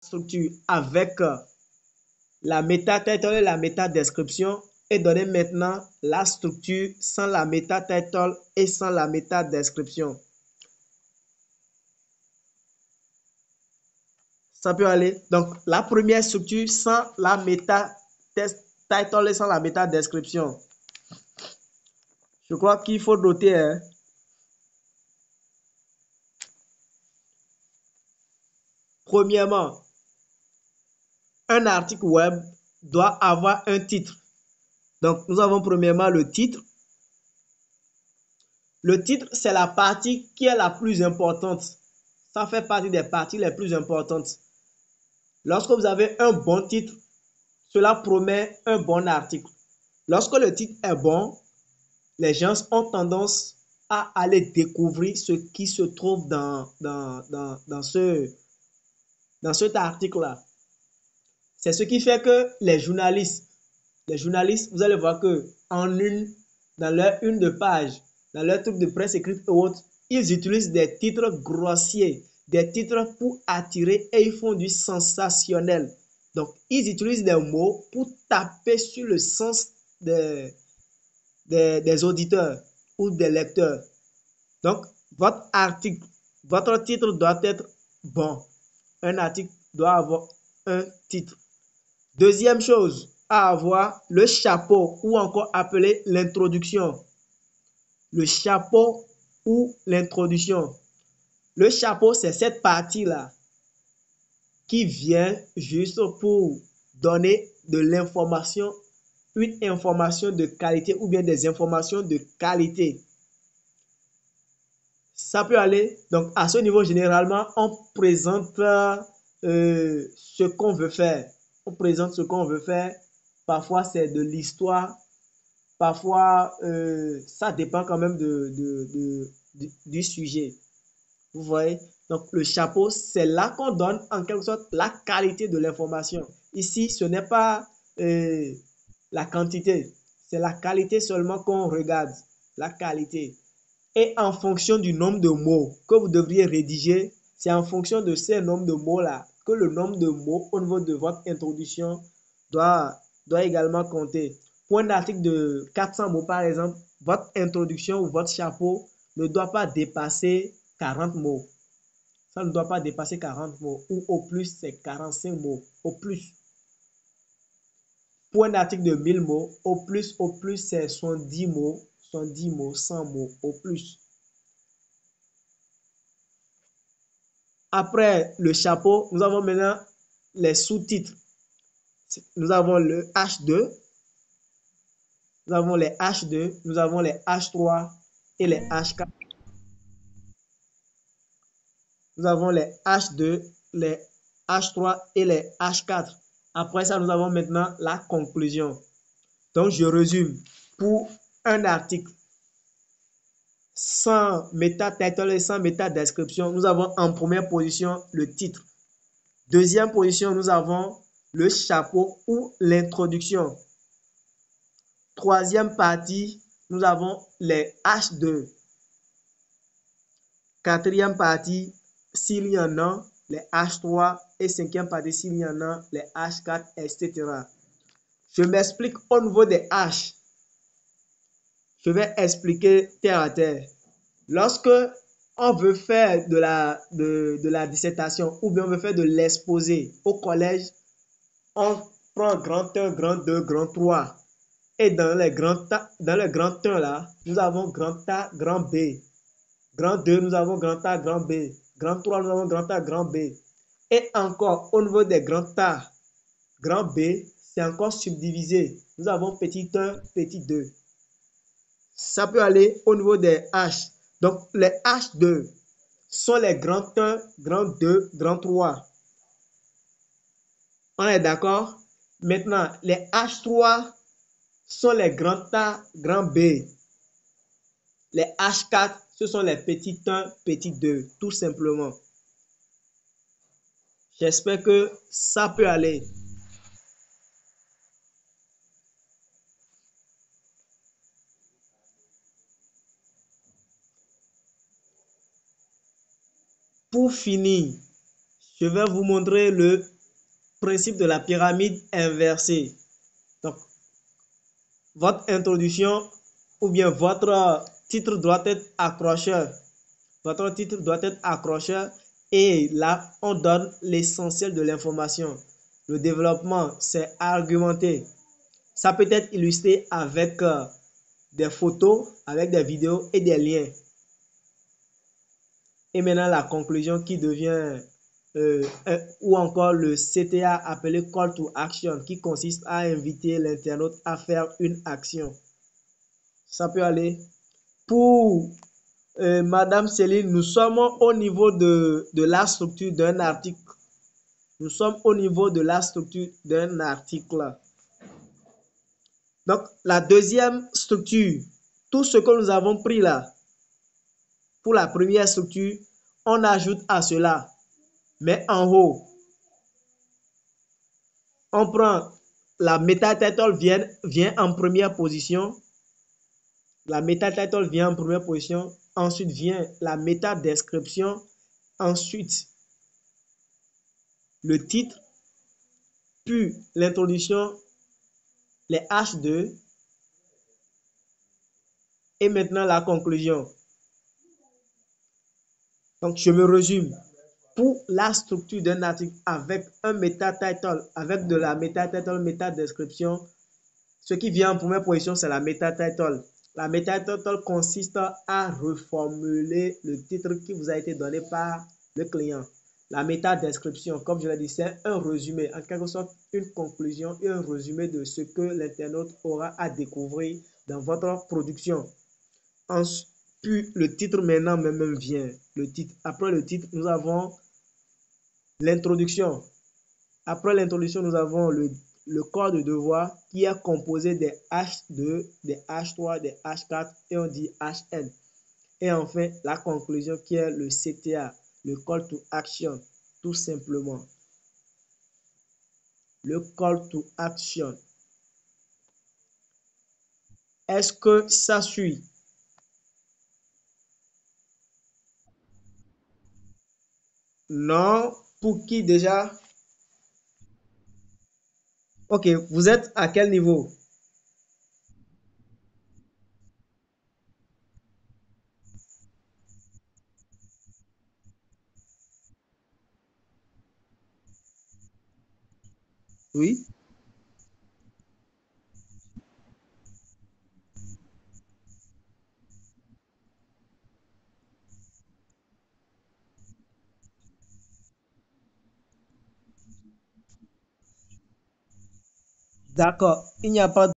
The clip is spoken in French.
structure avec la méta-title et la méta-description et donner maintenant la structure sans la méta-title et sans la méta-description. Ça peut aller. Donc, la première structure sans la méta-title et sans la méta-description. Je crois qu'il faut noter, hein. Premièrement, un article web doit avoir un titre. Donc, nous avons premièrement le titre. Le titre, c'est la partie qui est la plus importante. Ça fait partie des parties les plus importantes. Lorsque vous avez un bon titre, cela promet un bon article. Lorsque le titre est bon, les gens ont tendance à aller découvrir ce qui se trouve dans cet article-là. C'est ce qui fait que les journalistes, vous allez voir que dans leur une de page, dans leur truc de presse écrite et autres, ils utilisent des titres grossiers, des titres pour attirer et ils font du sensationnel. Donc, ils utilisent des mots pour taper sur le sens des auditeurs ou des lecteurs. Donc, votre article, votre titre doit être bon. Un article doit avoir un titre. Deuxième chose à avoir, le chapeau ou encore appelé l'introduction. Le chapeau ou l'introduction. Le chapeau, c'est cette partie-là qui vient juste pour donner de l'information, une information de qualité ou bien des informations de qualité. Ça peut aller. Donc, à ce niveau, généralement, on présente ce qu'on veut faire. On présente ce qu'on veut faire. Parfois, c'est de l'histoire. Parfois, ça dépend quand même du sujet. Vous voyez? Donc, le chapeau, c'est là qu'on donne en quelque sorte la qualité de l'information. Ici, ce n'est pas la quantité, c'est la qualité seulement qu'on regarde. La qualité. Et en fonction du nombre de mots que vous devriez rédiger, c'est en fonction de ces nombres de mots-là que le nombre de mots au niveau de votre introduction doit également compter. Pour un article de 400 mots, par exemple, votre introduction ou votre chapeau ne doit pas dépasser 40 mots. Ça ne doit pas dépasser 40 mots. Ou au plus, c'est 45 mots. Au plus. Pour un article de 1000 mots, au plus, c'est 70 mots. 70 mots, 100 mots, au plus. Après le chapeau, nous avons maintenant les sous-titres. Nous avons le H2, nous avons les H2, nous avons les H3 et les H4. Nous avons les H2, les H3 et les H4. Après ça, nous avons maintenant la conclusion. Donc, je résume. Pour un article sans méta-title et sans méta-description, nous avons en première position le titre. Deuxième position, nous avons le chapeau ou l'introduction. Troisième partie, nous avons les H2. Quatrième partie, s'il y en a, les H3. Et cinquième partie, s'il y en a, les H4, etc. Je m'explique au niveau des H. Je vais expliquer terre à terre. Lorsque on veut faire de la dissertation ou bien on veut faire de l'exposé au collège, on prend grand 1, grand 2, grand 3. Et dans le grand 1 là, nous avons grand A, grand B. Grand 2, nous avons grand A, grand B. Grand 3, nous avons grand A, grand B. Et encore, au niveau des grands A, grand B, c'est encore subdivisé. Nous avons petit 1, petit 2. Ça peut aller au niveau des H. Donc, les H2 sont les grands 1, grand 2, grand 3. On est d'accord? Maintenant, les H3 sont les grands A, grand B. Les H4, ce sont les petits 1, petits 2, tout simplement. J'espère que ça peut aller. Pour finir, je vais vous montrer le principe de la pyramide inversée. Donc, votre introduction ou bien votre titre doit être accrocheur. Votre titre doit être accrocheur et là, on donne l'essentiel de l'information. Le développement, c'est argumenté. Ça peut être illustré avec des photos, avec des vidéos et des liens. Et maintenant, la conclusion qui devient, ou encore le CTA appelé Call to Action, qui consiste à inviter l'internaute à faire une action. Ça peut aller. Pour Madame Céline, nous sommes au niveau de la structure d'un article. Nous sommes au niveau de la structure d'un article. Donc, la deuxième structure, tout ce que nous avons pris là, pour la première structure, on ajoute à cela. Mais en haut, on prend la meta title vient en première position. La meta title vient en première position. Ensuite vient la meta description. Ensuite, le titre, puis l'introduction, les H2 et maintenant la conclusion. Donc, je me résume. Pour la structure d'un article avec un meta title, avec de la meta title, meta description, ce qui vient en première position, c'est la meta title. La meta title consiste à reformuler le titre qui vous a été donné par le client. La méta description, comme je l'ai dit, c'est un résumé, en quelque sorte une conclusion et un résumé de ce que l'internaute aura à découvrir dans votre production. Puis le titre maintenant même vient. Le titre. Après le titre, nous avons l'introduction. Après l'introduction, nous avons le corps de devoir qui est composé des H2, des H3, des H4 et on dit HN. Et enfin, la conclusion qui est le CTA, le call to action, tout simplement. Le call to action. Est-ce que ça suit? Non. Pour qui déjà? Ok, vous êtes à quel niveau? Oui. D'accord. Il n'y a pas